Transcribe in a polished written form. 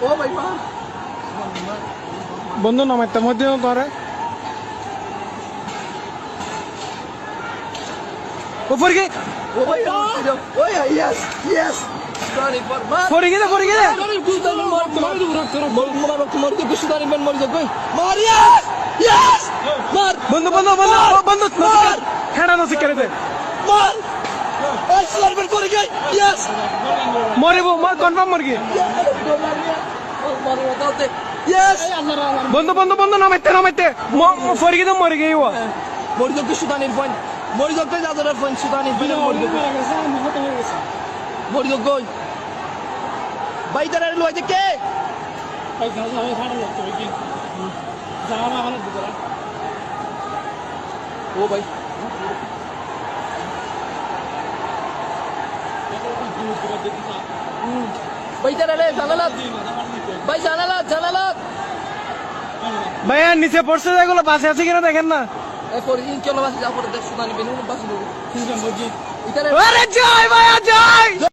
ও ভাই মার বন্ধু নামাইতে মধ্যে ধরে উপর কি ও ভাই ওই ইয়েস ইয়েস সুদানি পর মার পড়ে গেছে সুদানি মার মার তো সুদানি বেন মরে যাবে মার ইয়েস ইয়েস মার বন্ধু খেড়া নসি করে দে মার এই সুদানি বেন করে গই ইয়েস মরিব কনফার্ম মরগি মার দাওতে ইয়েস বন্ধু নামাইতে পড়ে গেছে মরে গই ও মরে যাবে সুদানির পয়েন্ট মরে যাবে যাদের পয়েন্ট সুদানি বেন মরে যাবে মরে যাবে কই ভাই তারা লইতে কে ও ভাই ভাই তারা লে জানালাত ভাই জানালাত ভাইয়া নিচে পড়ছে যেগুলো বাসে আছে কিনা দেখেন না এরপর চলো বাসে যাও পরে দেখ সুদানি বেন বাসে ইতারে আরে জয় ভাইয়া জয়